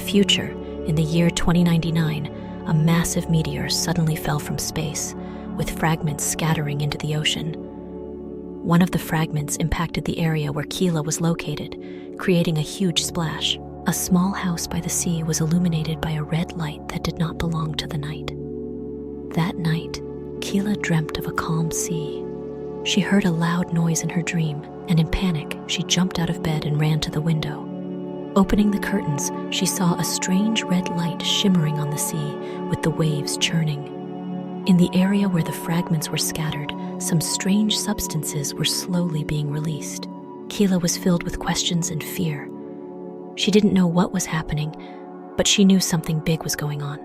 future, in the year 2099, a massive meteor suddenly fell from space, with fragments scattering into the ocean. One of the fragments impacted the area where Quila was located, creating a huge splash. A small house by the sea was illuminated by a red light that did not belong to the night. That night, Quila dreamt of a calm sea. She heard a loud noise in her dream, and in panic, she jumped out of bed and ran to the window. Opening the curtains, she saw a strange red light shimmering on the sea, with the waves churning. In the area where the fragments were scattered, some strange substances were slowly being released. Quila was filled with questions and fear. She didn't know what was happening, but she knew something big was going on.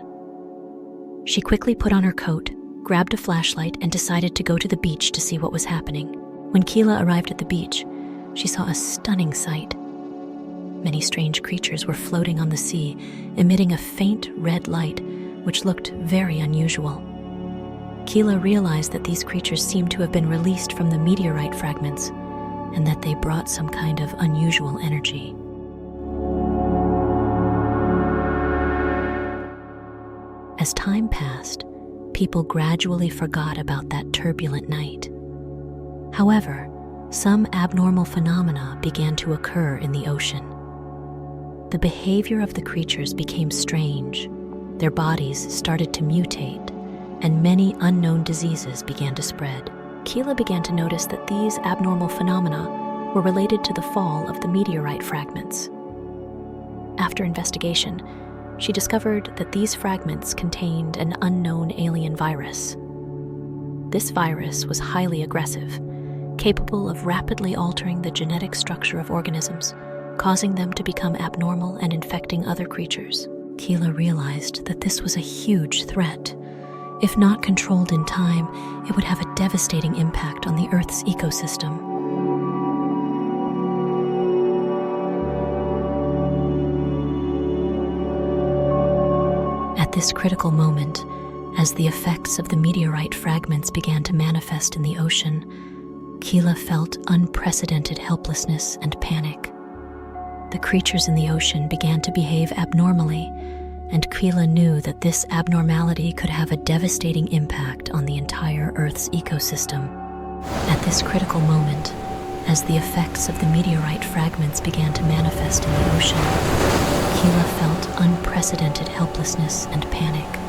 She quickly put on her coat, grabbed a flashlight, and decided to go to the beach to see what was happening. When Quila arrived at the beach, she saw a stunning sight. Many strange creatures were floating on the sea, emitting a faint red light, which looked very unusual. Quila realized that these creatures seemed to have been released from the meteorite fragments, and that they brought some kind of unusual energy. As time passed, people gradually forgot about that turbulent night. However, some abnormal phenomena began to occur in the ocean. The behavior of the creatures became strange, their bodies started to mutate, and many unknown diseases began to spread. Quila began to notice that these abnormal phenomena were related to the fall of the meteorite fragments. After investigation, she discovered that these fragments contained an unknown alien virus. This virus was highly aggressive, capable of rapidly altering the genetic structure of organisms, causing them to become abnormal and infecting other creatures. Quila realized that this was a huge threat. If not controlled in time, it would have a devastating impact on the Earth's ecosystem. At this critical moment, as the effects of the meteorite fragments began to manifest in the ocean, Quila felt unprecedented helplessness and panic. The creatures in the ocean began to behave abnormally, and Quila knew that this abnormality could have a devastating impact on the entire Earth's ecosystem. At this critical moment, as the effects of the meteorite fragments began to manifest in the ocean, Quila felt unprecedented helplessness and panic.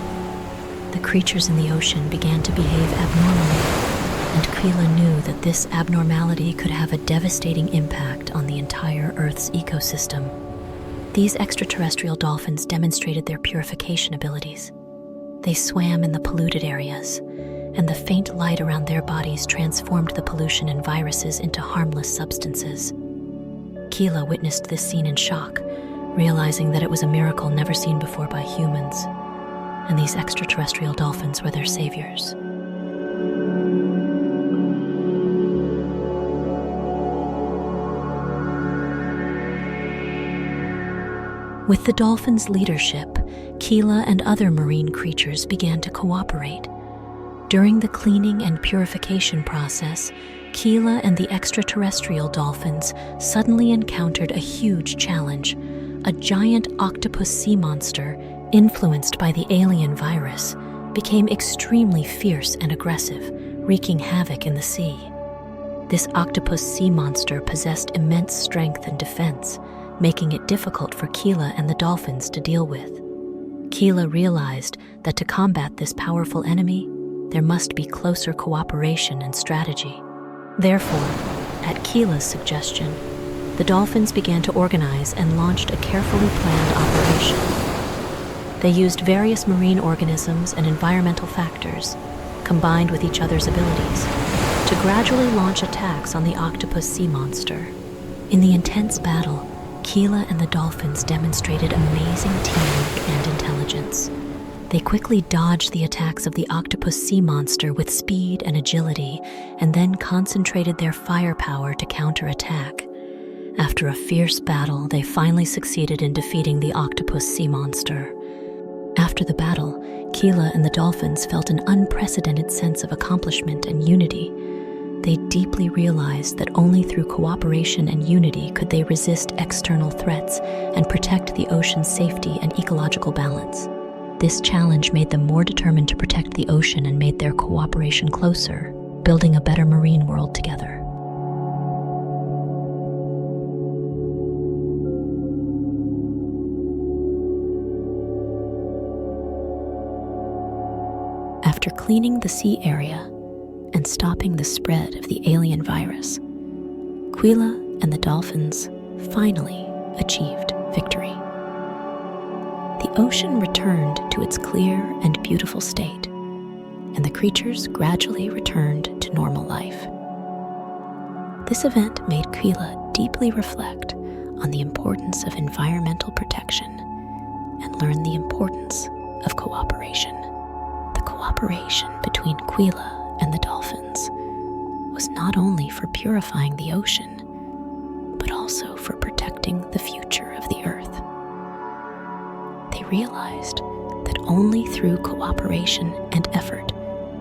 The creatures in the ocean began to behave abnormally, and Quila knew that this abnormality could have a devastating impact on the entire Earth's ecosystem. These extraterrestrial dolphins demonstrated their purification abilities. They swam in the polluted areas, and the faint light around their bodies transformed the pollution and viruses into harmless substances. Quila witnessed this scene in shock, realizing that it was a miracle never seen before by humans, and these extraterrestrial dolphins were their saviors. With the dolphins' leadership, Quila and other marine creatures began to cooperate. During the cleaning and purification process, Quila and the extraterrestrial dolphins suddenly encountered a huge challenge. A giant octopus sea monster, influenced by the alien virus, became extremely fierce and aggressive, wreaking havoc in the sea. This octopus sea monster possessed immense strength and defense, making it difficult for Quila and the dolphins to deal with. Quila realized that to combat this powerful enemy, there must be closer cooperation and strategy. Therefore, at Quila's suggestion, the dolphins began to organize and launched a carefully planned operation. They used various marine organisms and environmental factors, combined with each other's abilities, to gradually launch attacks on the octopus sea monster. In the intense battle, Quila and the dolphins demonstrated amazing teamwork and intelligence. They quickly dodged the attacks of the octopus sea monster with speed and agility, and then concentrated their firepower to counterattack. After a fierce battle, they finally succeeded in defeating the octopus sea monster. After the battle, Quila and the dolphins felt an unprecedented sense of accomplishment and unity. they deeply realized that only through cooperation and unity could they resist external threats and protect the ocean's safety and ecological balance. This challenge made them more determined to protect the ocean and made their cooperation closer, building a better marine world together. After cleaning the sea area and stopping the spread of the alien virus, Quila and the dolphins finally achieved victory. The ocean returned to its clear and beautiful state, and the creatures gradually returned to normal life. This event made Quila deeply reflect on the importance of environmental protection and learn the importance of cooperation. The cooperation between Quila and the dolphins was not only for purifying the ocean, but also for protecting the future of the earth. They realized that only through cooperation and effort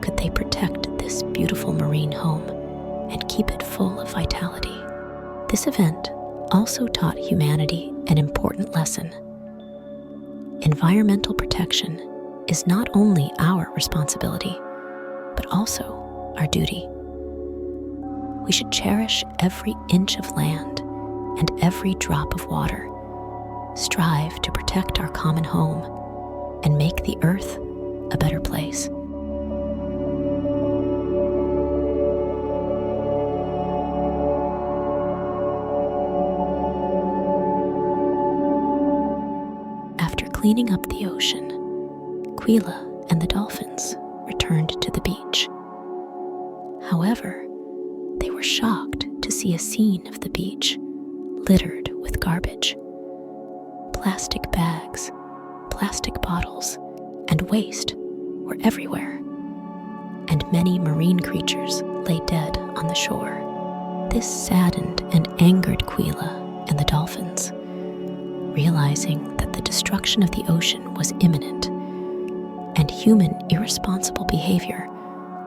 could they protect this beautiful marine home and keep it full of vitality. This event also taught humanity an important lesson. Environmental protection is not only our responsibility, but also our duty. We should cherish every inch of land and every drop of water, strive to protect our common home, and make the earth a better place. After cleaning up the ocean, Quila and the dolphins returned to the beach. However, they were shocked to see a scene of the beach littered with garbage. Plastic bags, plastic bottles, and waste were everywhere, and many marine creatures lay dead on the shore. This saddened and angered Quila and the dolphins, realizing that the destruction of the ocean was imminent, and human irresponsible behavior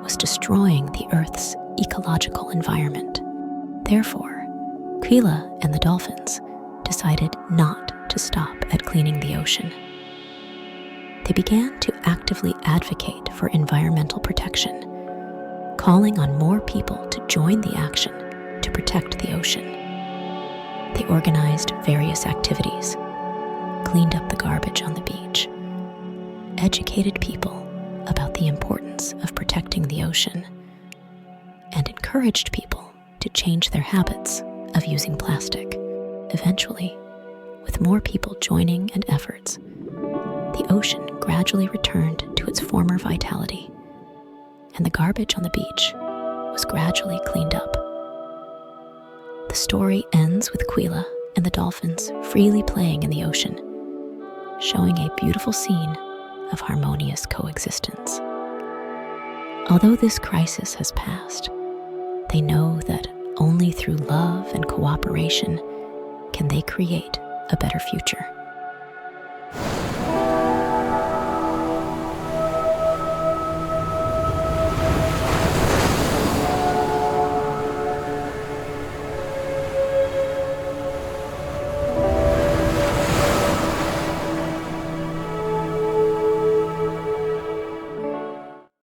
was destroying the Earth's ecological environment. Therefore, Quila and the dolphins decided not to stop at cleaning the ocean. They began to actively advocate for environmental protection, calling on more people to join the action to protect the ocean. They organized various activities, cleaned up the garbage on the beach, educated people about the importance of protecting the ocean, and encouraged people to change their habits of using plastic. Eventually, with more people joining and efforts, the ocean gradually returned to its former vitality, and the garbage on the beach was gradually cleaned up. The story ends with Quila and the dolphins freely playing in the ocean, showing a beautiful scene of harmonious coexistence. Although this crisis has passed, they know that only through love and cooperation can they create a better future.